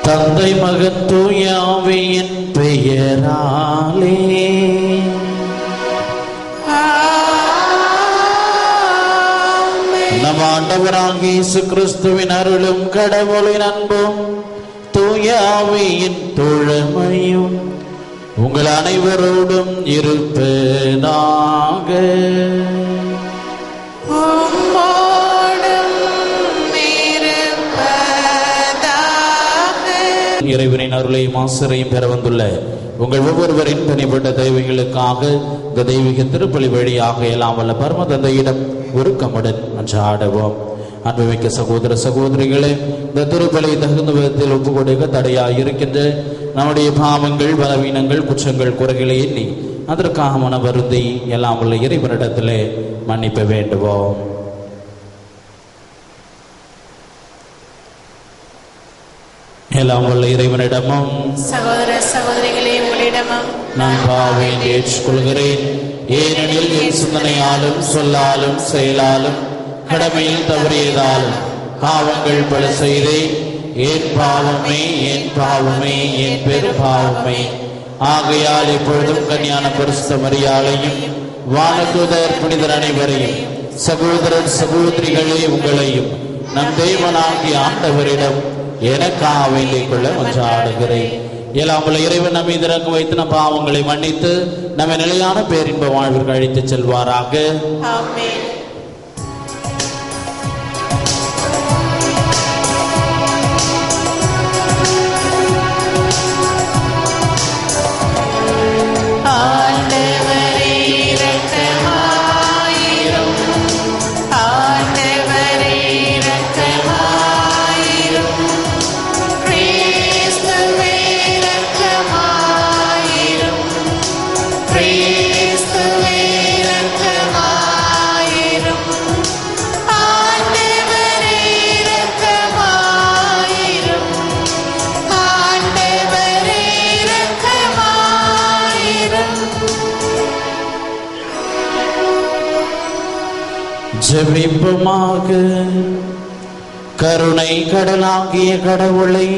தந்தை மகன் தூய ஆவியின் பெயராலே நம் ஆண்டவராகிய இயேசு கிறிஸ்துவின் அருளும் கடவுளின் அன்பும் தூய ஆவியின் தோழமையும் உங்கள் அனைவரோடும் இருப்பதாக. இறைவனின் அருளையும் ஆசிரியையும் பெற வந்துள்ள உங்கள் ஒவ்வொருவரின் தனிப்பட்ட தேவைகளுக்காக இந்த தெய்வீக திருப்பலி வழியாக எல்லாம் வல்ல பரம தந்தையிடம் உருக்கமுடன் மன்றாடுவோம். அன்புமிக்க சகோதர சகோதரிகளே, இந்த திருப்பலி தகுந்த விதத்தில் ஒப்புக் கொடுக்க தடையாக இருக்கின்ற நம்முடைய பாவங்கள், பலவீனங்கள், குற்றங்கள், குறைகளை எண்ணி அதற்காக மன வருந்தி எல்லாம் உள்ள இறைவனிடத்திலே மன்னிப்பு வேண்டுவோம். எல்லாம் உள்ள இறைவனிடமும் சகோதர சகோதரிகளே உங்களிடமும் நான் பாவம் ஏற்றுக்கொள்கிறேன். ஏனெனில் என் சிந்தனையாலும் சொல்லாலும் செயலாலும் கடமையில் தவறியதாலும் பாவங்கள் பல செய்தேன். என் பாவமே, என் பாவமே, என் பெரும் பாவமே. ஆகையால் எப்பொழுதும் கன்னியான பரிசுத்த மரியாளையும் வானதூதர் புனிதர் அனைவரையும் சகோதரர் சகோதரிகளே உங்களையும் நம் தேவனாகிய ஆண்டவரிடம் எனக்காக வேண்டிக் கொள்ள மன்றாடுகிறேன். எல்லாம் உள்ள இறைவன் நம்மை இறங்க வைத்து நம் பாவங்களை மன்னித்து நம்ம நிலையான பேரின்ப வாழ்விற்கு அழைத்து செல்வாராக. ஆமென். ஜெபிப்போமாக. கருணை கடலாகிய கடவுளை,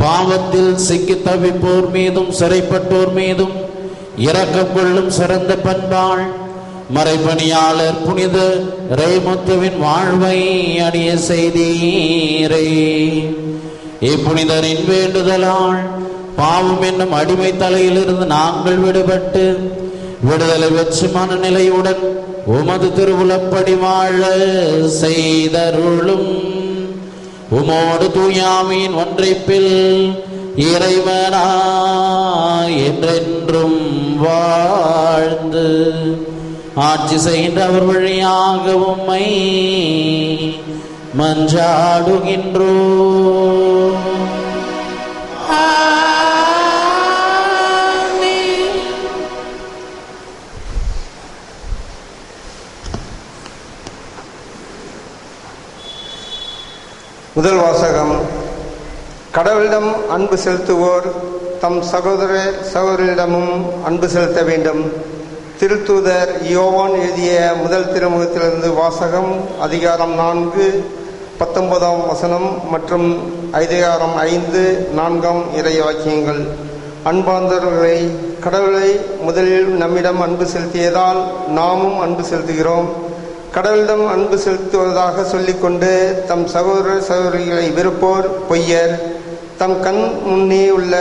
பாவத்தில் சிக்கி தவிப்போர் மீதும் சிறைப்பட்டோர் மீதும் இரக்கம் கொள்ளும் சிறந்த பண்பாள் மறைபணியாளர் புனித ரேமுத்துவின் வாழ்வை அடைய செய்தீரே. இப்புனிதரின் வேண்டுதலால் பாவம் என்னும் அடிமை தலையிலிருந்து நாங்கள் விடுபட்டு விடுதலை பெற்று மனநிலையுடன் உமது திருவுளப்படி வாழ செய்தருளும். உமோடு தூயாவின் ஒன்றைப்பில் இறைவனா என்றென்றும் வாழ்ந்து ஆட்சி செய்கின்ற அவர் வழியாக உம்மை மன்றாடுகின்றோம். முதல் வாசகம். கடவுளிடம் அன்பு செலுத்துவோர் தம் சகோதர சகோதரிடமும் அன்பு செலுத்த வேண்டும். திருத்தூதர் யோவான் எழுதிய முதல் திருமுகத்திலிருந்து வாசகம். அதிகாரம் 4 19ஆம் வசனம் மற்றும் அதிகாரம் 5 4ஆம் இறை வாக்கியங்கள். அன்பார்ந்தவர்களை, கடவுளை முதலில் நம்மிடம் அன்பு செலுத்தியதால் நாமும் அன்பு செலுத்துகிறோம். கடவுளிடம் அன்பு செலுத்துவதாக சொல்லிக்கொண்டு தம் சகோதர சகோதரிகளை வெறுப்போர் பொய்யர். தம் கண் முன்னே உள்ள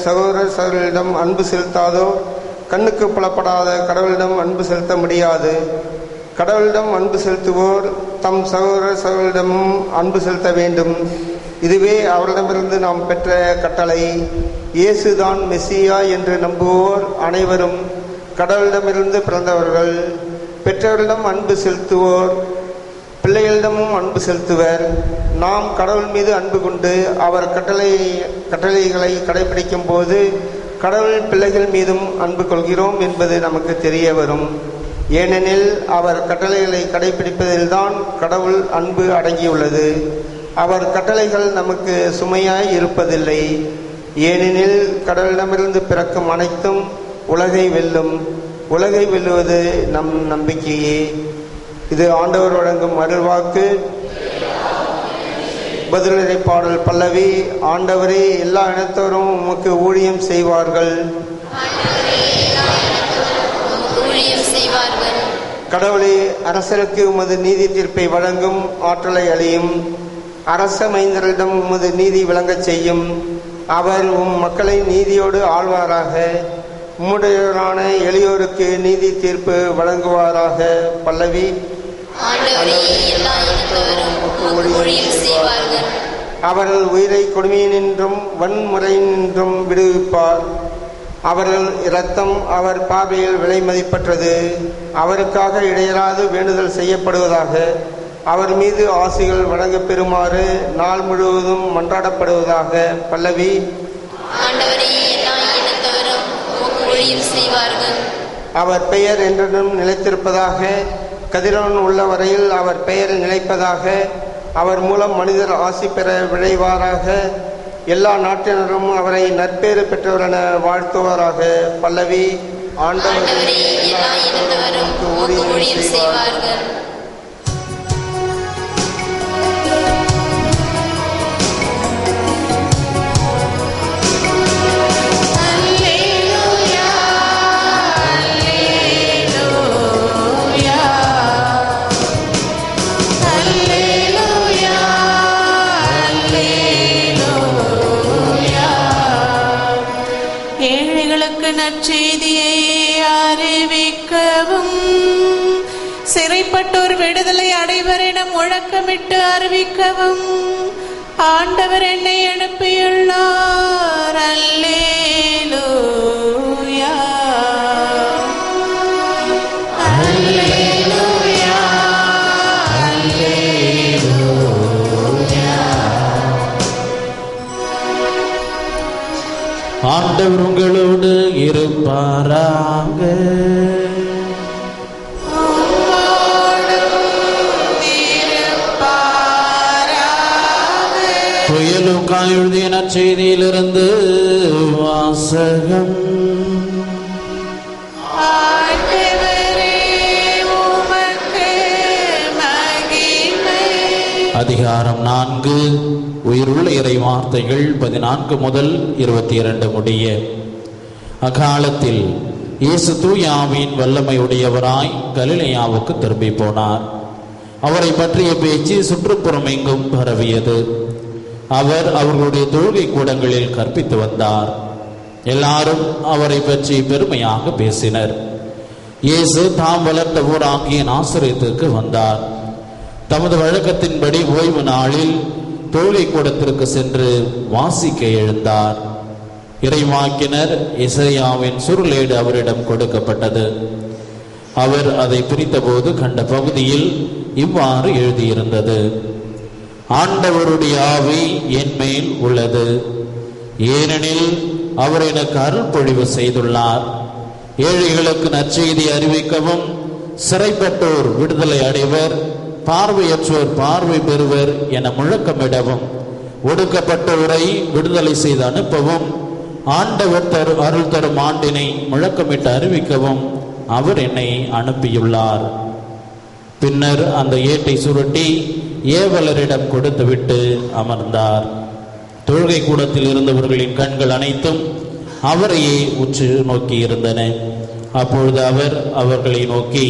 சகோதர சகோதரிடம் அன்பு செலுத்தாதோ கண்ணுக்கு புலப்படாத கடவுளிடம் அன்பு செலுத்த முடியாது. கடவுளிடம் அன்பு செலுத்துவோர் தம் சகோதர சகோதரிடமும் அன்பு செலுத்த வேண்டும். இதுவே அவரிடமிருந்து நாம் பெற்ற கட்டளை. இயேசுதான் மெசியா என்று நம்புவோர் அனைவரும் கடவுளிடமிருந்து பிறந்தவர்கள். பெற்றோரிடம் அன்பு செலுத்துவோர் பிள்ளைகளிடமும் அன்பு செலுத்துவர். நாம் கடவுள் மீது அன்பு கொண்டு அவர் கட்டளைகளை கடைபிடிக்கும் போது கடவுள் பிள்ளைகள் மீதும் அன்பு கொள்கிறோம் என்பது நமக்கு தெரிய வரும். ஏனெனில் அவர் கட்டளைகளை கடைபிடிப்பதில்தான் கடவுள் அன்பு அடங்கியுள்ளது. அவர் கட்டளைகள் நமக்கு சுமையாய் இருப்பதில்லை. ஏனெனில் கடவுளிடமிருந்து பிறக்கும் அனைத்தும் உலகை வெல்லும். உலகை வெல்லுவது நம் நம்பிக்கையே. இது ஆண்டவர் வழங்கும் அருள்வாக்கு. பதிலுரை பாடல் பல்லவி. ஆண்டவரே, எல்லா இனத்தோரும் உமக்கு ஊழியம் செய்வார்கள். கடவுளே, அரசருக்கு உமது நீதி தீர்ப்பை வழங்கும் ஆற்றலை அளியும். அரச மைந்தரிடம் உமது நீதி விளங்கச் செய்யும். அவர் உம் மக்களை நீதியோடு ஆழ்வாராக. உம்முடையோரான எளியோருக்கு நீதி தீர்ப்பு வழங்குவாராக. பல்லவி. அவர்கள் உயிரை கொடுமையினின்றும் வன்முறையினின்றும் விடுவிப்பார். அவர்கள் இரத்தம் அவர் பார்வையில் விலை மதிப்பற்றது. அவருக்காக இடையராது வேண்டுதல் செய்யப்படுவதாக. அவர் மீது ஆசிகள் வழங்கப் பெறுமாறு நாள் முழுவதும் மன்றாடப்படுவதாக. பல்லவி. அவர் பெயர் என்றும் நிலைத்திருப்பதாக. கதிரவன் உள்ள வரையில் அவர் பெயர் நிலைப்பதாக. அவர் மூலம் மனிதர் ஆசி பெற விழைவாராக. எல்லா நாட்டினரும் அவரை நற்பேறு பெற்றவர் என வாழ்த்துவாராக. பல்லவி. ஆண்டவரே, எல்லா இனத்தவரும் ஊழியம் செய்வார்கள். நற்செய்தியை அறிவிக்கவும், சிறைப்பட்டோர் விடுதலை அடைவர் என முழக்கமிட்டு அறிவிக்கவும் ஆண்டவர் என்னை அனுப்பியுள்ளார். அல்லேலூயா, அல்லேலூயா, அல்லேலூயா. ஆண்டவர் உங்களோடு இருப்பாராக. லூக்கா எழுதிய நற்செய்தியிலிருந்து வாசகம். அதிகாரம் 4. உயிருள்ள இறை வார்த்தைகள் 14 முதல் 22 முடிய. அக்காலத்தில் இயேசு தூய ஆவியின் வல்லமை உடையவராய் கலிலேயாவுக்கு திரும்பி போனார். அவரை பற்றிய பேச்சு சுற்றுப்புறம் எங்கும் பரவியது. அவர் அவர்களுடைய தொழுகை கூடங்களில் கற்பித்து வந்தார். எல்லாரும் அவரை பற்றி பெருமையாக பேசினர். இயேசு தாம் வளர்ந்த ஊராகிய நாசரேத்துக்கு வந்தார். தமது வழக்கத்தின்படி ஓய்வு நாளில் தொழுகை கூடத்திற்கு சென்று வாசிக்க எழுந்தார். இறைவாக்கினர் எசையாவின் சுருளேடு அவரிடம் கொடுக்கப்பட்டது. அவர் அதை பிரித்தபோது கண்ட பகுதியில் இவ்வாறு எழுதியிருந்தது: ஆண்டவருடைய ஆவி என் மேல் உள்ளது, ஏனெனில் அவர் எனக்கு அருள் பொழிவு செய்துள்ளார். ஏழைகளுக்கு நற்செய்தி அறிவிக்கவும், சிறைப்பட்டோர் விடுதலை அடைவர், பார்வையற்றோர் பார்வை பெறுவர் என முழக்கமிடவும், ஒடுக்கப்பட்டோரை விடுதலை செய்து அனுப்பவும், ஆண்டவர் அருள் தரும் ஆண்டினை முழக்கமிட்டு அறிவிக்கவும் அவர் என்னை அனுப்பியுள்ளார். பின்னர் அந்த ஏட்டை சுருட்டி ஏவலரிடம் கொடுத்துவிட்டு அமர்ந்தார். தொழுகை கூடத்தில் இருந்தவர்களின் கண்கள் அனைத்தும் அவரையே உற்று நோக்கி இருந்தன. அப்பொழுது அவர் அவர்களை நோக்கி,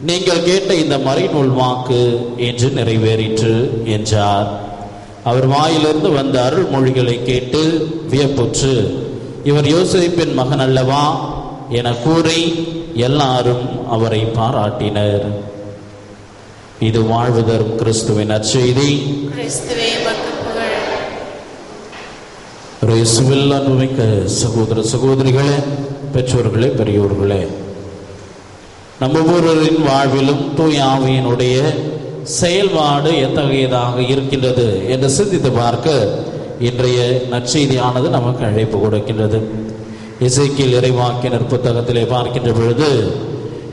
நீங்கள் கேட்ட இந்த மறைநூல் வாக்கு என்று நிறைவேறிற்று என்றார். அவர் வாயிலிருந்து வந்த அருள் மொழிகளை கேட்டு வியப்புற்று, இவர் யோசேப்பின் மகன் அல்லவா என கூறி எல்லாரும் அவரை பாராட்டினர். இது வாழ்வு தரும் கிறிஸ்துவின் நற்செய்தி. இயேசுவில் அன்புமிக்க சகோதர சகோதரிகளே, பெற்றோர்களே, பெரியோர்களே, நம்ம ஒவ்வொருவரின் வாழ்விலும் தூய ஆவியினுடைய செயல்பாடு எத்தகையதாக இருக்கின்றது என்று சிந்தித்து பார்க்க இன்றைய நற்செய்தியானது நமக்கு அழைப்பு கொடுக்கின்றது. எசேக்கியேல் இறைவாக்கினர் புத்தகத்திலே பார்க்கின்ற பொழுது,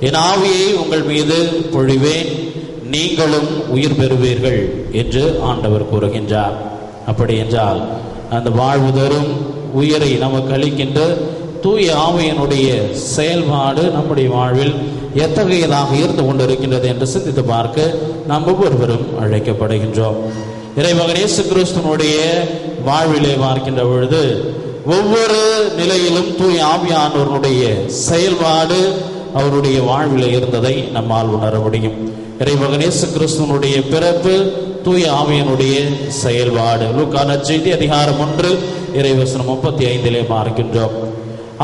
என் ஆவியை உங்கள் மீது பொழிவேன், நீங்களும் உயிர் பெறுவீர்கள் என்று ஆண்டவர் கூறுகின்றார். அப்படி என்றால் அந்த வாழ்வு தரும் உயிரை நமக்கு அளிக்கின்ற தூய ஆவியினுடைய செயல்பாடு நம்முடைய வாழ்வில் எத்தகையதாக இருந்து கொண்டிருக்கின்றது என்று சிந்தித்து பார்க்க நாம் ஒவ்வொருவரும் அழைக்கப்படுகின்றோம். இறைமகன் இயேசு கிறிஸ்துவனுடைய வாழ்விலே பார்க்கின்ற பொழுது ஒவ்வொரு நிலையிலும் தூய ஆவியானவருடைய செயல்பாடு அவருடைய வாழ்வில் இருந்ததை நம்மால் உணர முடியும். இறைமகன் இயேசு கிறிஸ்துவனுடைய பிறப்பு தூய ஆவியனுடைய செயல்பாடு. லூக்கா நற்செய்தி அதிகாரம் 1 இறைவசனம் 35 பார்க்கின்றோம்.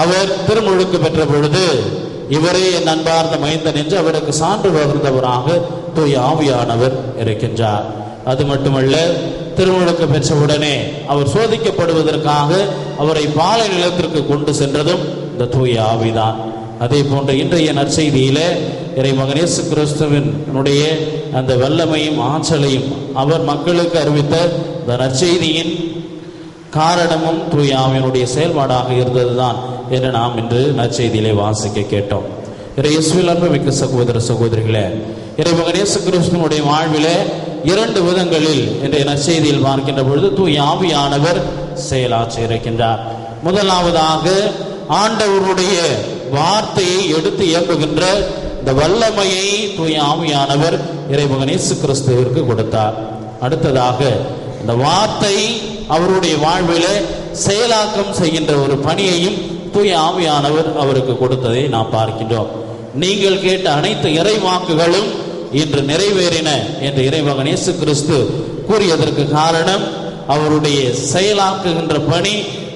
அவர் திருமுழுக்கு பெற்ற பொழுது இவரே என் அன்பார்ந்த மைந்தன் என்று அவருக்கு சான்று பகிர்ந்தவராக தூய ஆவியானவர் இருக்கின்றார். அது மட்டுமல்ல, திருமுழுக்கு பெற்றவுடனே அவர் சோதிக்கப்படுவதற்காக அவரை பாலை நிலத்திற்கு கொண்டு சென்றதும் இந்த தூய ஆவிதான். அதே போன்று இன்றைய நற்செய்தியில இறைமகன் இயேசு கிறிஸ்துவினுடைய அந்த வல்லமையும் ஆற்றலையும் அவர் மக்களுக்கு அறிவித்த இந்த நற்செய்தியின் காரணமும் தூய ஆவியினுடைய செயல்பாடாக இருந்ததுதான் என்று நாம் இன்று நற்செய்தியிலே வாசிக்க கேட்டோம். இயேசுவில் அன்புமிக்க சகோதர சகோதரிகளே, இறைமகன் இயேசு கிறிஸ்துவினுடைய வாழ்விலே 2 விதங்களில் இன்றைய நற்செய்தியில் பார்க்கின்ற பொழுது தூய ஆவியானவர் செயலாற்றி இருக்கின்றார். முதலாவதாக ஆண்டவருடைய வார்த்தையை எடுத்து இயக்குகின்ற இந்த வல்லமையை தூய ஆவியானவர் இறைமகன் இயேசு கிறிஸ்துவிற்கு கொடுத்தார். அடுத்ததாக இந்த வார்த்தை அவருடைய வாழ்விலே செயலாக்கம் செய்கின்ற ஒரு பணியையும் தூய ஆவியானவர் அவருக்கு கொடுத்ததை நாம் பார்க்கின்றோம். நீங்கள் கேட்ட அனைத்து இறைவாக்குகளும் இன்று நிறைவேறின என்று இறைமகன் இயேசு கிறிஸ்து கூறியதற்கு காரணம் அவருடைய செயலாக்குகின்ற பணி,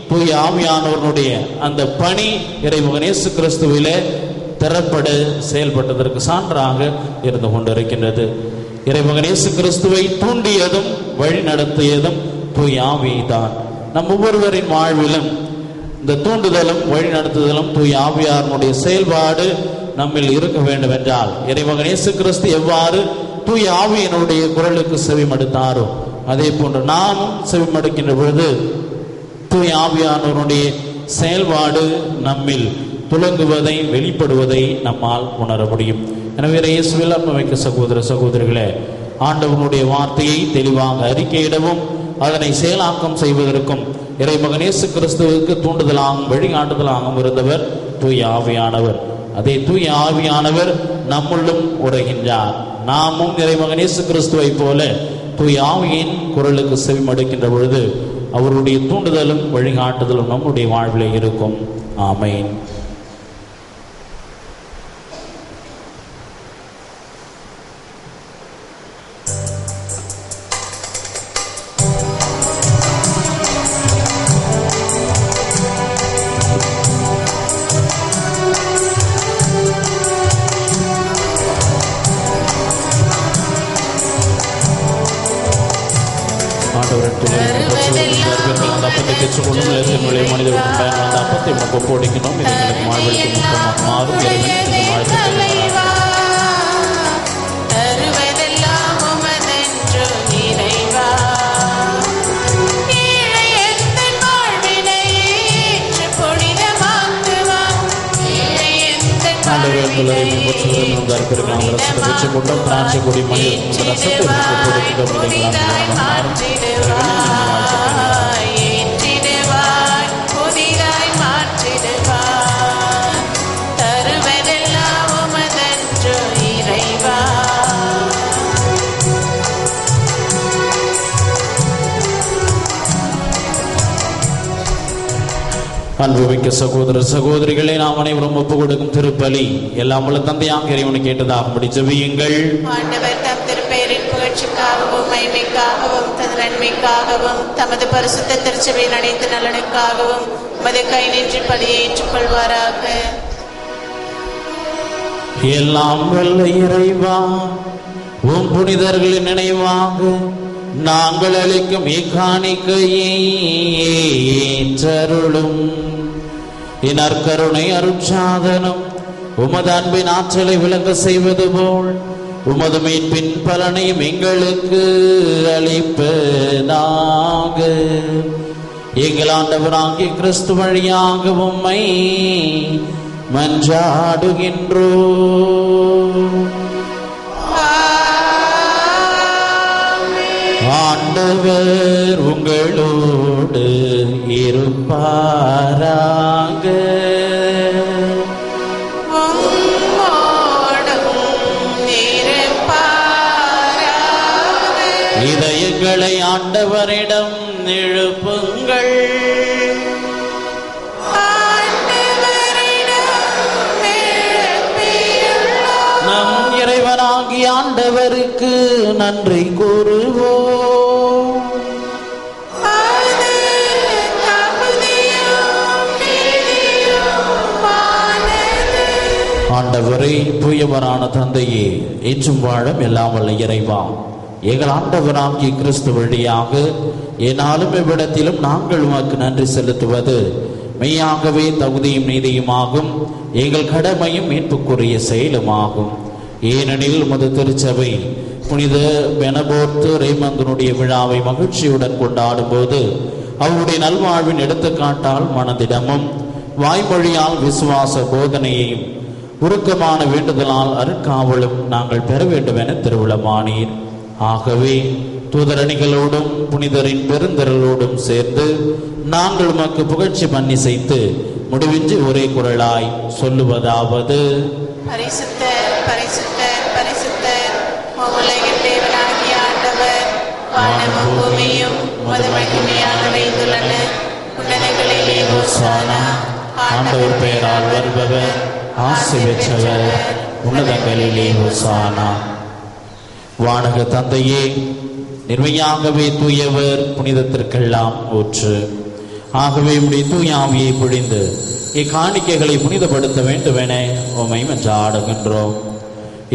தூய ஆவியானவருடைய அந்த பணி இறைமகன் இயேசு கிறிஸ்துவிலே திறப்பட செயல்பட்டதற்கு சான்றாக இருந்து கொண்டிருக்கின்றது. இறைமகன் இயேசு கிறிஸ்துவை தூண்டியதும் வழி நடத்தியதும் தூய ஆவிதான். நம் ஒவ்வொருவரின் வாழ்விலும் இந்த தூண்டுதலும் வழி நடத்துதலும் தூய ஆவியாருடைய செயல்பாடு நம்மில் இருக்க வேண்டும் என்றால், இறைமகன் இயேசு கிறிஸ்து எவ்வாறு தூய ஆவியினுடைய குரலுக்கு செவிமடுத்தாரோ அதே போன்று நாமும் செவிமடுக்கின்ற பொழுது தூய ஆவியானவருடைய செயல்பாடு நம்மில் துலங்குவதை வெளிப்படுவதை நம்மால் உணர முடியும். எனவே இயேசுவில் அன்புமிக்க சகோதர சகோதரிகளே, ஆண்டவனுடைய வார்த்தையை தெளிவாக அறிக்கையிடவும் அதனை செயலாக்கம் செய்வதற்கும் இறைமகன் இயேசு கிறிஸ்துவுக்கு தூண்டுதலாகவும் வழிகாட்டுதலாகவும் இருந்தவர் தூய ஆவியானவர். அதே தூய ஆவியானவர் நம்முள்ளும் உரைகின்றார். நாமும் இறைமகன் இயேசு கிறிஸ்துவை போல தூய ஆவியின் குரலுக்கு செவிமடுக்கின்ற பொழுது அவருடைய தூண்டுதலும் வழிகாட்டுதலும் நம்முடைய வாழ்விலே இருக்கும். ஆமென். அன்புமிக்க சகோதர சகோதரிகளை, நாம் அனைவரும் ஒப்பு கொடுக்கும் திருப்பலி எல்லாம் உள்ள தந்தையாக இறைவனை கேட்டதாகும்படி ஜெபியுங்கள். ஆண்டவர் தம் திருப்பெயரின் புகழ்ச்சிக்காகவும் மகிமைக்காகவும் தனது நன்மைக்காகவும் தமது பரிசுத்த திருச்சபையின் அனைத்து நலனுக்காகவும் உமது கை நின்று பலியை ஏற்றுக்கொள்வாராக. எல்லாம் வல்ல இறைவா, உம் புனிதர்களின் நினைவாக நாங்கள் அளிக்கும் இக்காணிக்கையை ஏற்றருளும். இனற்கருணை அருட்சாதனம் உமது அன்பின் ஆற்றலை விளங்க செய்வது போல் உமது மீட்பின் பலனையும் எங்களுக்கு அளிப்பதாக. எங்கள் ஆண்டவராகிய கிறிஸ்து வழியாக உம்மை மன்றாடுகின்றோம். ஆண்டவர் உங்களோடு இருப்பாராக. இதயங்களை ஆண்டவரிடம் எழுப்புங்கள். நம் இறைவனாகிய ஆண்டவருக்கு நன்றி கூறுவோம். ஆண்டவரே, தூயவரான தந்தையே, என்றும் வாழும் எல்லாம் வல்ல இறைவா, எங்கள் ஆண்டவராகிய கிறிஸ்து வழியாக என்னாலும் இவ்விடத்திலும் நாங்கள் உமக்கு நன்றி செலுத்துவது மெய்யாகவே தகுதியும் நீதியுமாகும், எங்கள் கடமையும் மீட்புக்குரிய செயலுமாகும். ஏனெனில் உமது திருச்சபை புனித பெனபோர்த்து ரேமந்தனுடைய விழாவை மகிழ்ச்சியுடன் கொண்டாடும் போது அவருடைய நல்வாழ்வின் எடுத்துக்காட்டால் மனதிடமும் வாய்மொழியால் விசுவாச போதனையையும் உருக்கமான வேண்டுதலால் அருட்காவலும் நாங்கள் பெற வேண்டும் என திருவிழமானீர். ஆகவே தூதரணிகளோடும் புனிதரின் பெருந்திரளோடும் சேர்ந்து நாங்கள் உமக்கு புகழ்ச்சி பண்ணி செய்து முடிவின்றி ஒரே குரலாய் சொல்லுவதாவது: பரிசுத்தர், பரிசுத்தர், பரிசுத்தர், உலகின் தேவனாகிய ஆண்டவர், வானமும் பூமியும் உமது மகிமையால் நிறைந்துள்ளன. உன்னதங்களிலே ஹோசானா. ஆண்டவர் பெயரால் வருபவர் ஆசி பெற்றவர், உன்னதங்களிலே ஹோசானா. வானக தந்தையே, நிர்மையாகவே தூயவர், புனிதத்திற்கெல்லாம் ஊற்று. ஆகவே உடைய தூய ஆவியை பொழிந்து இக்காணிக்கைகளை புனிதப்படுத்த வேண்டும் என உம்மை மன்றாடுகின்றோம்.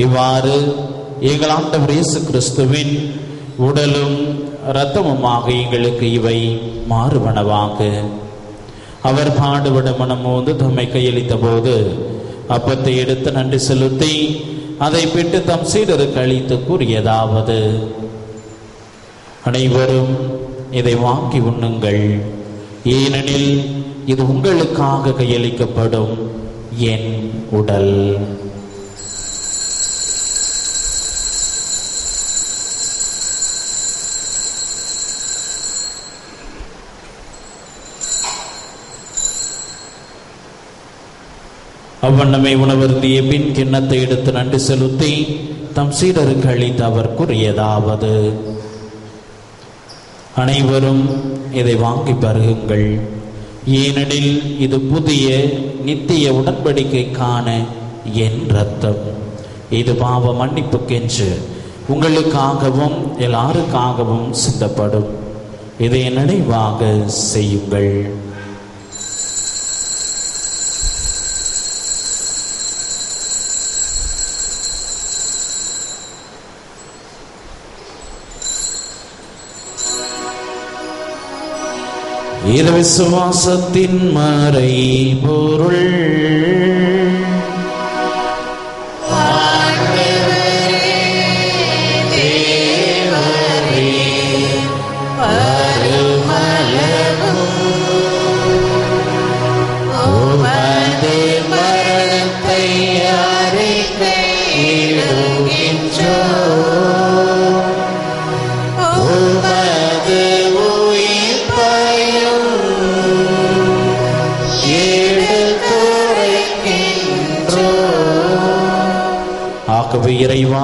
இவ்வாறு எங்கள் ஆண்டவர் இயேசு கிறிஸ்துவின் உடலும் இரத்தமுமாக எங்களுக்கு இவை மாறுபனவாக. அவர் பாடுபட மனமோந்து தம்மை கையளித்த போது அப்பத்தை எடுத்து நன்றி செலுத்தி அதை பிட்டு தம் சீடருக்கு அளித்து கூறியதாவது: அனைவரும் இதை வாங்கி உண்ணுங்கள், ஏனெனில் இது உங்களுக்காக கையளிக்கப்படும் என் உடல். அவ்வண்ணமே உணவருந்திய பின் கிண்ணத்தை எடுத்து நன்றி செலுத்தி தம் சீடருக்கு அளித்து அவர் கூறியதாவது: அனைவரும் இதை வாங்கி பருகுங்கள், ஏனெனில் இது புதிய நித்திய உடன்படிக்கைக்கான என் இரத்தம். இது பாவ மன்னிப்புக்கென்று உங்களுக்காகவும் எல்லாருக்காகவும் சிந்தப்படும். இதை நினைவாக செய்யுங்கள். இது விசுவாசத்தின் மறை பொருள். ஆகவே இறைவா,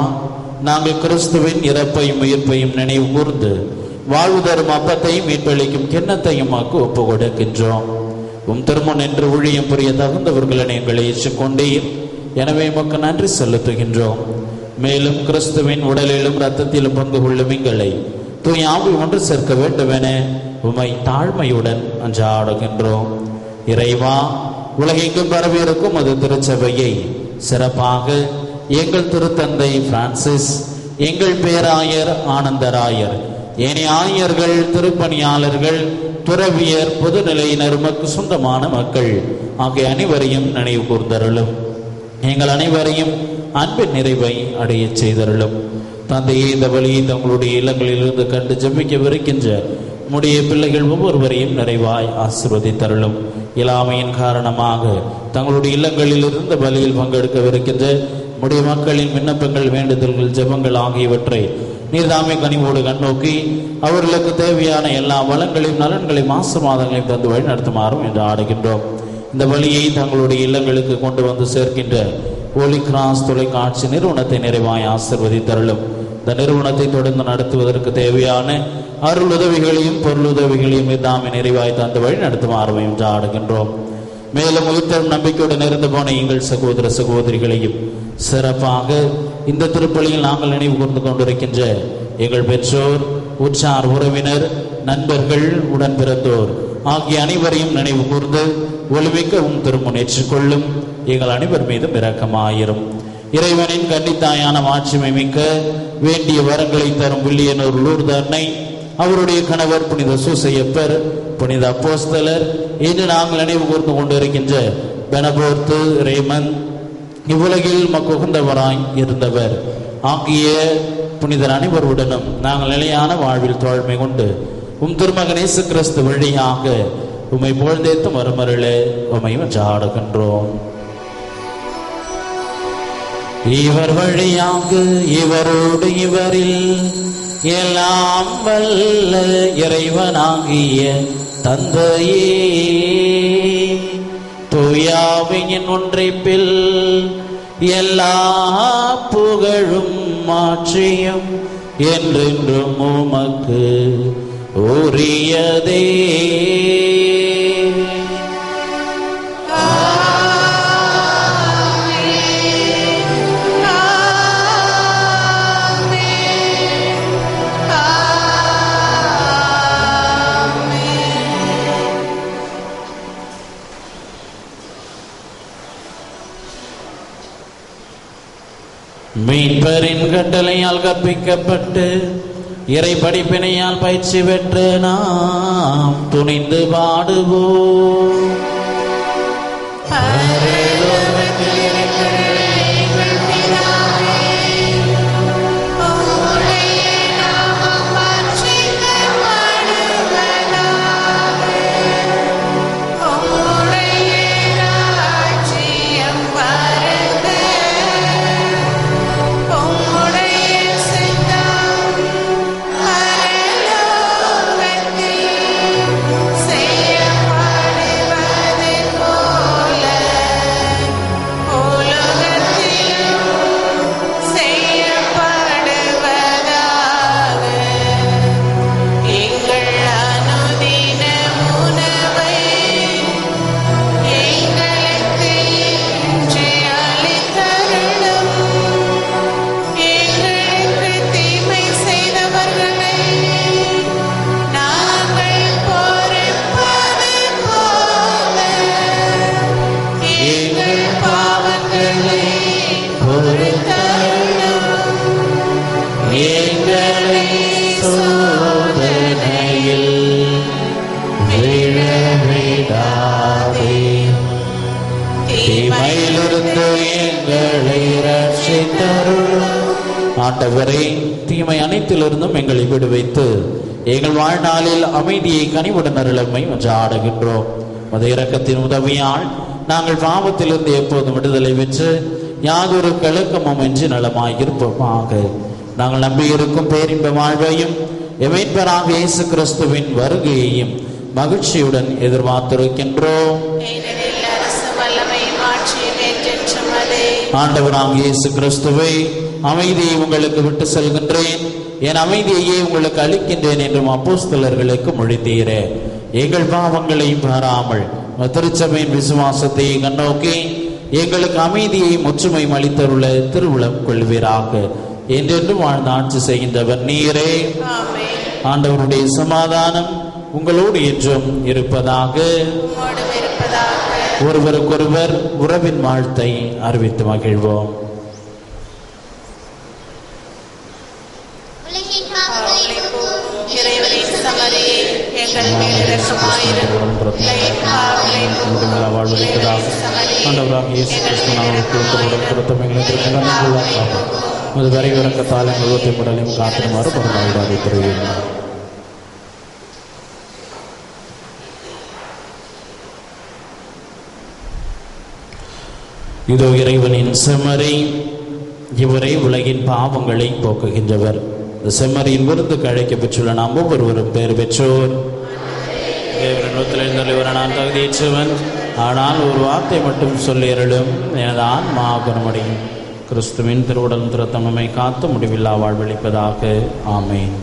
நாங்கள் கிறிஸ்துவின் இறப்பையும் உயிர்ப்பையும் நினைவு கூர்ந்து வாழ்வு தரும் அப்பத்தையும் மீட்பளிக்கும் கிண்ணத்தையும் ஒப்பு கொடுக்கின்றோம். உம் திருமண் என்று ஊழியம் புரிய தகுந்தவர்களை எங்களை ஏற்றுக்கொண்டீர். எனவே உமக்கு நன்றி செலுத்துகின்றோம். மேலும் கிறிஸ்துவின் உடலிலும் இரத்தத்திலும் பங்கு கொள்ளும் எங்களை தூய ஆவி ஒன்று சேர்க்க வேண்டும் என உம்மை தாழ்மையுடன் அன்றாடுகின்றோம். இறைவா, உலகெங்கும் பரவியிருக்கும் அது திருச்சபையை சிறப்பாக எங்கள் திருத்தந்தை பிரான்சிஸ், எங்கள் பேராயர் ஆனந்தராயர், ஏனைய ஆயர்கள், திருப்பணியாளர்கள், துறவியர், பொதுநிலையினர், உமக்கு சொந்தமான மக்கள் ஆகிய அனைவரையும் நினைவு கூர்ந்தருளும். எங்கள் அனைவரையும் அன்பின் நிறைவை அடைய செய்தருளும். தந்தையை இந்த வழியை தங்களுடைய இல்லங்களிலிருந்து கண்டு ஜெபிக்கவிருக்கின்ற உம்முடைய பிள்ளைகள் ஒவ்வொருவரையும் நிறைவாய் ஆசீர்வதித்தருளும். இயலாமையின் காரணமாக தங்களுடைய இல்லங்களில் இருந்த பலியில் பங்கெடுக்கவிருக்கின்ற உம்முடைய மக்களின் விண்ணப்பங்கள், வேண்டுதல்கள், ஜெபங்கள் ஆகியவற்றை நீர்தாமே கனிவோடு கண்ணோக்கி அவர்களுக்கு தேவையான எல்லா வளங்களையும் நலன்களையும் ஆசீர்வாதங்களையும் தந்து வழி நடத்துமாறும் என்று ஆடுகின்றோம். இந்த வழியை தங்களுடைய இல்லங்களுக்கு கொண்டு வந்து சேர்க்கின்ற ஹோலி கிராஸ் தொலைக்காட்சி நிறுவனத்தை நிறைவாய் ஆசீர்வதித்தருளும். இந்த நிறுவனத்தை தொடர்ந்து நடத்துவதற்கு தேவையான அருள் உதவிகளையும் பொருள் உதவிகளையும் தாமே நிறைவாய் தந்து வழி நடத்துமாறுமையும் ஆடுகின்றோம். மேலும் உயிர்த்தெழும் நம்பிக்கையுடன் இருந்து போன எங்கள் சகோதர சகோதரிகளையும் சிறப்பாக இந்த திருப்பலியில் நாங்கள் நினைவு கூர்ந்து கொண்டிருக்கின்ற எங்கள் பெற்றோர், உற்றார் உறவினர், நண்பர்கள், உடன் பிறந்தோர் ஆகிய அனைவரையும் நினைவு கூர்ந்து ஒளிமிக்கவும் திருமுன் ஏற்றுக்கொள்ளும் எங்கள் அனைவர் மீதும் இரக்கமாயிரும். இறைவனின் கன்னித்தாயான மாட்சிமை மிக்க வேண்டிய வரங்களை தரும் வில்லியனூர் லூர்து அன்னை, அவருடைய கணவர் புனித சூசையப்பர், புனித அப்போஸ்தலர், இன்று நாங்கள் நினைவு கூர்ந்து கொண்டிருக்கின்ற பெனபோர்த்து ரேமன், இவ்வுலகில் மக்குகந்தவராய் இருந்தவர் ஆகிய புனிதர் அனைவருடனும் நாங்கள் நிலையான வாழ்வில் தோழ்மை கொண்டு திருமகன் இயேசு கிறிஸ்து வழியாக உம்மை புகழ்ந்தேத்து மறுமருளே உம்மை ஆடுகின்றோம். இவர் வழியாக இவரோடு இவரில் எல்லாம் வல்ல இறைவனாகிய தந்தையே, தூயாவின் ஒன்றைப்பில் எல்லா புகழும் மாற்றியும் என்றென்றும் உமக்கு உரியதே. மீன்பரின் கட்டளையால் கற்பிக்கப்பட்டு இறை படிப்பினையால் பயிற்சி பெற்று நாம் துணிந்து பாடுவோம். ஆண்டவரே, தீமை அனைத்திலிருந்தும் எங்களை விடுவித்து எங்கள் வாழ்நாளில் அமைதியை கனிவுடன் அருளமை என்று ஆடுகின்றோம். மத இரக்கத்தின் உதவியால் நாங்கள் பாவத்திலிருந்து எப்போதும் விடுதலை பெற்று யாதொரு கலக்கமும் இன்றி நலமாயிருப்போமாக. நாங்கள் நம்பியிருக்கும் பேரின்ப வாழ்வையும் எமைப்பராக இயேசு கிறிஸ்துவின் வருகையையும் மகிழ்ச்சியுடன் எதிர்பார்த்திருக்கின்றோம். ஆண்டவராக இயேசு கிறிஸ்துவை, அமைதியை உங்களுக்கு விட்டு செல்கின்றேன், என் அமைதியையே உங்களுக்கு அளிக்கின்றேன் என்றும் அப்போஸ்தலர்களுக்கு மொழித்தீரே. எங்கள் பாவங்களை பாராமல் திருச்சபையின் விசுவாசத்தை கண்ணோக்கி எங்களுக்கு அமைதியை முற்றுமையும் அளித்தருள திருவுளம் கொள்வீராக. என்றென்றும் வாழ்ந்து ஆட்சி செய்கின்றவர் நீரே. ஆண்டவருடைய சமாதானம் உங்களோடு என்றும் இருப்பதாக. ஒருவருக்கொருவர் உறவின் வாழ்த்தை அறிவித்து மகிழ்வோம். வரைவிறக்கத்தால் முழுவத்தை முடலையும் காத்திருமாறு பொருளாதார தெரிவித்தார். இதோ இறைவனின் செம்மறி, இவரே உலகின் பாவங்களை போக்குகின்றவர். இந்த செம்மறியின் விருந்துக்கு அழைக்க பெற்றுள்ள நாம் ஒவ்வொருவரும் பேர் பெற்றோர். நான் தகுதியற்றவன், ஆனால் ஒரு வார்த்தை மட்டும் சொல்லியருளும், எனது ஆன்மா குணமடையும். கிறிஸ்துவின் திருவுடல் திருத்தமமை காத்து முடிவில்லா வாழ்வளிப்பதாக. ஆமென்.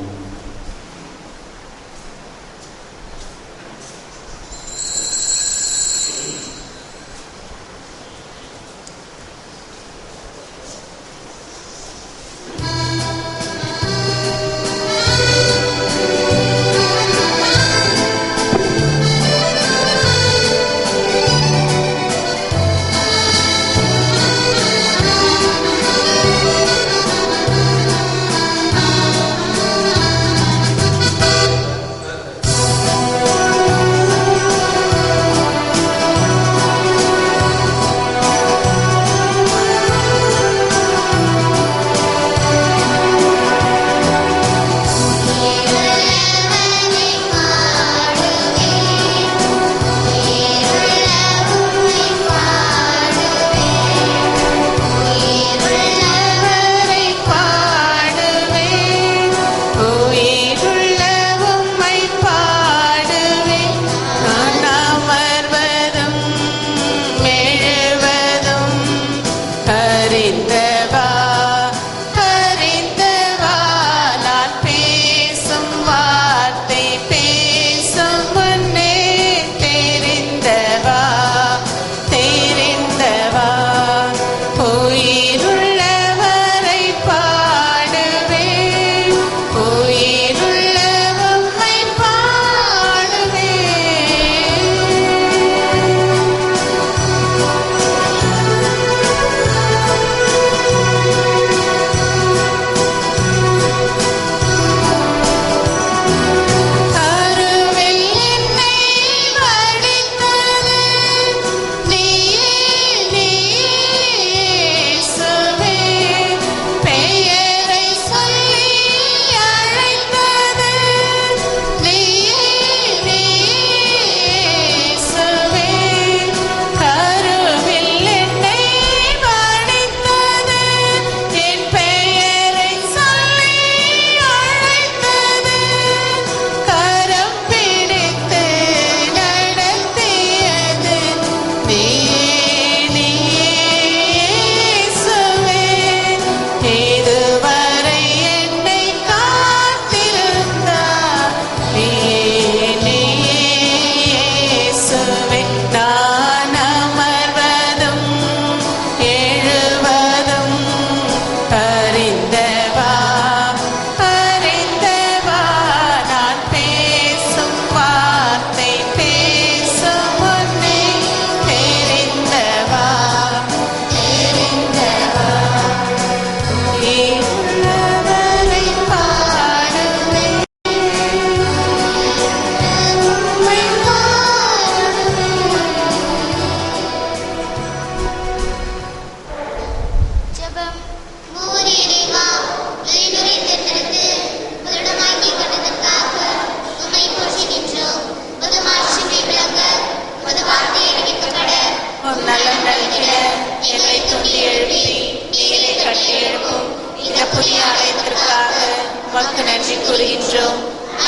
உமக்கு நன்றி கூறுகின்றோம்.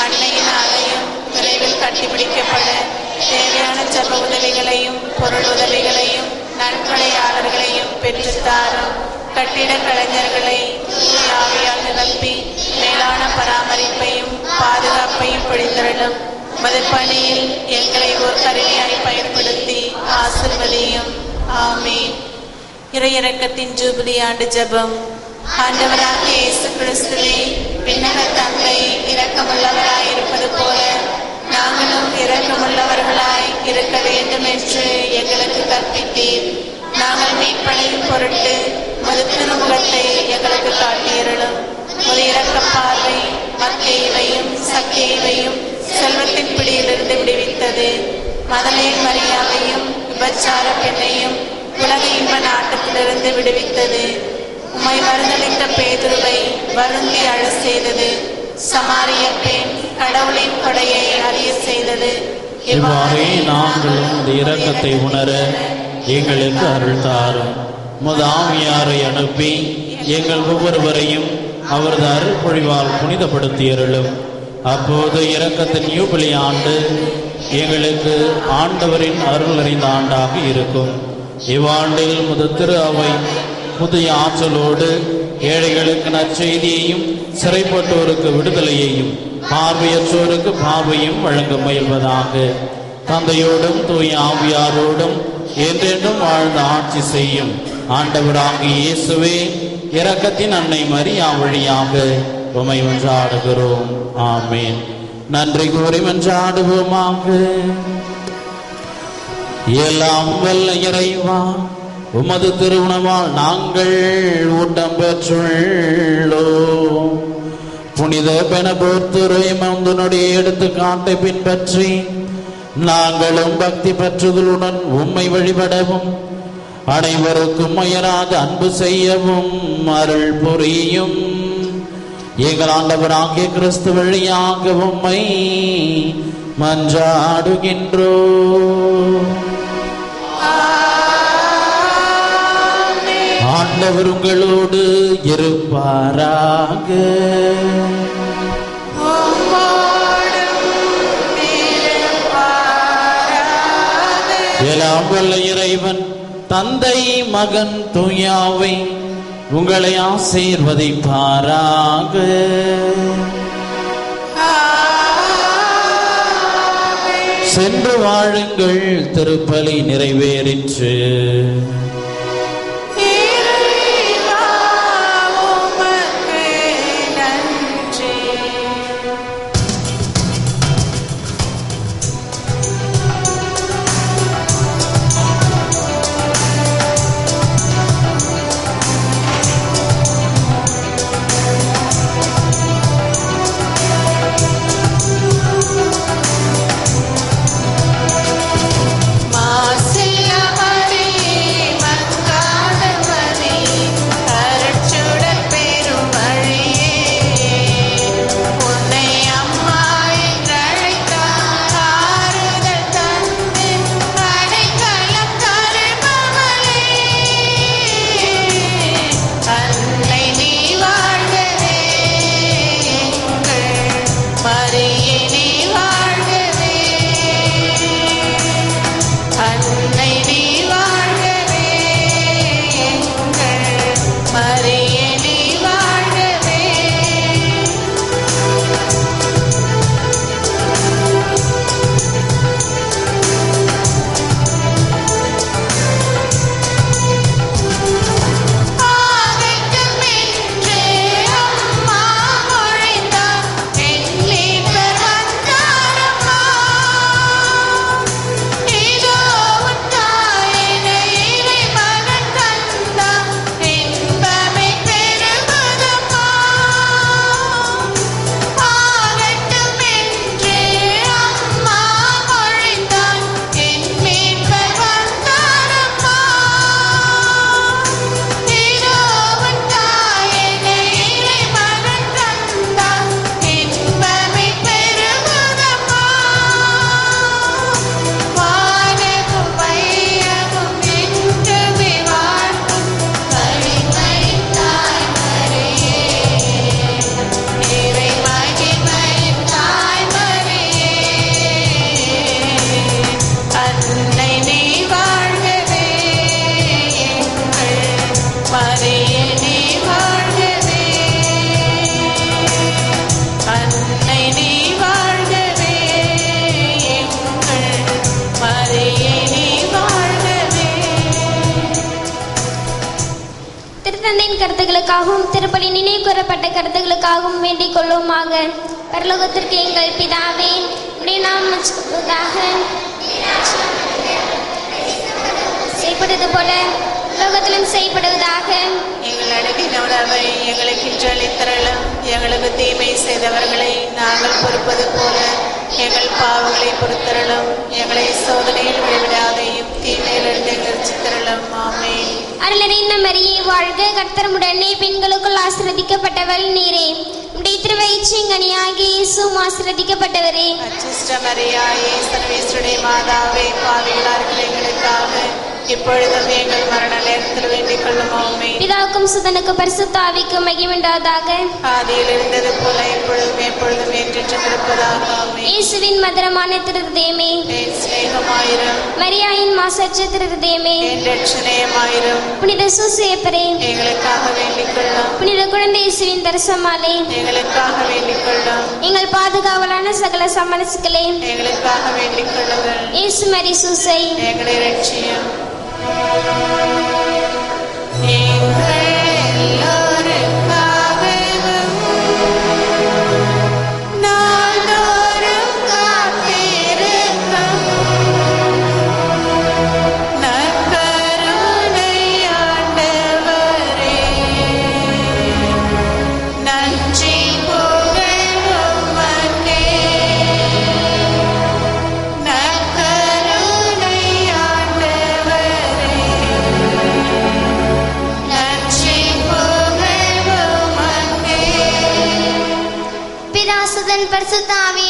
அன்னையின் ஆலயம் விரைவில் கட்டிப்பிடிக்கப்பட தேவையான ஜப உதவிகளையும் பொருள் உதவிகளையும் நன்கொடையாளர்களையும் பெற்றுத்தாரும். கட்டிட கலைஞர்களை ஆவியால் நிரப்பி மேலான பராமரிப்பையும் பாதுகாப்பையும் பொழிந்தருளும். உமது பணியில் எங்களை ஒரு கருவியாய் பயன்படுத்தி ஆசீர்வதியும். ஆமீன். இறையிறக்கத்தின் ஜூபிலி ஆண்டு ஜெபம். ஆண்டவராகிய இயேசு கிறிஸ்துவே, விண்ணக தந்தை இரக்கமுள்ளவராய் இருப்பது போல நாங்களும் இரக்கமுள்ளவர்களாய் இருக்க வேண்டும் என்று எங்களுக்கு கற்பித்தீர். நாங்கள் மீட்படையும் பொருட்டு உமது திருமுகத்தை எங்களுக்கு காட்டியருளும். உமது இரக்க பார்வை மக்கையையும் சக்கையையும் செல்வத்தின் பிடியிலிருந்து விடுவித்தது. மதமே மரியாதையும் விபச்சார பெண்ணையும் உலக இன்ப நாட்டத்திலிருந்து விடுவித்தது. உம்மை மறுதளித்த பேதுருவை வருந்தி அழ செய்தது. சமாரிய பெண் கடவுளின் கொடையை அறிய செய்தது. இவ்வாறே நாங்களும் இரக்கத்தை உணர எங்களுக்கு அருள் தாரும். முதாமியாரை அனுப்பி எங்கள் ஒவ்வொருவரையும் அவரது அருள் பொழிவால் புனிதப்படுத்தியருளும். அப்போது இரக்கத்தின் யூபிலி ஆண்டு எங்களுக்கு ஆண்டவரின் அருள் அறிந்த ஆண்டாக இருக்கும். இவ்வாண்டில் முத திரு அவை புதிய ஆற்றலோடு ஏழைகளுக்கு நற்செய்தியையும் சிறைப்பட்டோருக்கு விடுதலையையும் பார்வையற்றோருக்கு பார்வையும் வழங்க முயல்வதாக. தந்தையோடும் தூய ஆவியாரோடும் என்றென்றும் வாழ்ந்து ஆட்சி செய்யும் ஆண்டவராகிய இயேசுவே, இரக்கத்தின் அன்னை மரியா வழியாக உம்மை மன்றாடுகிறோம். ஆமென். நன்றி கூறி மன்றாடுவோமாக. எல்லாம் வல்ல இறைவா, உமது திருவுணவால் நாங்கள் ஊட்டம் பெற்றுள்ளோம். புனித பெனபோர்த்துடைய எடுத்துக்காட்டை பின்பற்றி நாங்களும் பக்தி பற்றுதலுடன் உம்மை வழிபடவும் அனைவருக்கும் அயராத அன்பு செய்யவும் அருள் புரியும். எங்கள் ஆண்டவராகிய கிறிஸ்து வழியாக உம்மை மன்றாடுகின்றோம். ஆண்டவர் உங்களோடு இருப்பாராக. எல்லாம் வல்ல இறைவன் தந்தை மகன் தூயாவை உங்களை ஆசீர்வதிப்பாராக. சென்று வாழுங்கள், திருப்பலி நிறைவேறிற்று. கருத்துகளுக்காகவும் திருப்பலி நினைவு கூறப்பட்ட கருத்துகளுக்காகவும் வேண்டிக் கொள்ளுமாக. பரலோகத்திற்கு எங்கள் பிதாவே, உம்முடைய நாமம் செய்யப்படுவது போல லோகத்திலும் செய்யப்படுவதாக. எங்கள் அணுகின உணவை எங்களுக்கு இன்று அளித்தருளும். எங்களுக்கு தீமை செய்தவர்களை நாங்கள் பொறுப்பது போல எங்கள் பாவங்களை பொறுத்தருளும். எங்களை சோதனையில் விளைவிடாதையும் தீமையிலிருந்து எங்கள் சித்தருளும். ஆமென். அருள் நிறைந்த மரியே வாழ்க, கர்த்தர் உடனே பெண்களுக்குள் ஆசீர்வதிக்கப்பட்டவள் நீரே. உம்முடைய திருவயிற்றின் கனியாகிய இயேசுவும் ஆசீர்வதிக்கப்பட்டவரே. அச்சிஷ்ட மரியாயே, சர்வேஸ்வருடைய மாதாவே, பாவிகளார் எங்களுக்காக இப்பொழுதும் எங்கள் மரண நேரத்தில் வேண்டிக் கொள்ளும் ஆமே. பிதாவுக்கும் சுதனுக்கு பரிசுத்த ஆவிக்கும் மகிமையுண்டாவதாக. ஆதியில் இருந்தது போல இப்பொழுதும் எப்பொழுதும் என்றென்றும் இருப்பதாக ஆமே. இயேசுவின் மதுரமான திருஹிருதயமே, என் சிநேகமாயிரும். மரியாயின் மாசற்ற திருஹிருதயமே, என் ரட்சணையமாயிரும். புனித சூசேப்பரே, எங்களுக்காக வேண்டிக் கொள்ளும். புனித குழந்தை இயேசுவின் தரிசமாலே, எங்களுக்காக வேண்டிக் கொள்ளும். எங்கள் பாதுகாவலான சகல சமரசுகளே, எங்களுக்காக வேண்டிக் கொள்ளுங்கள். இயேசு மரி சூசை, எங்களை ரட்சியும். எங்கள் எல்லோருக்காகவும் நாள்தோறும் காத்திருக்கும் நற்கருணை ஆண்டவரே, நன்றி புகழ் உமக்கே. நற்கருணை ஆண்டவரே, நன்றி புகழ் உமக்கே. பிதாசுதன் பரிசுத்த ஆவி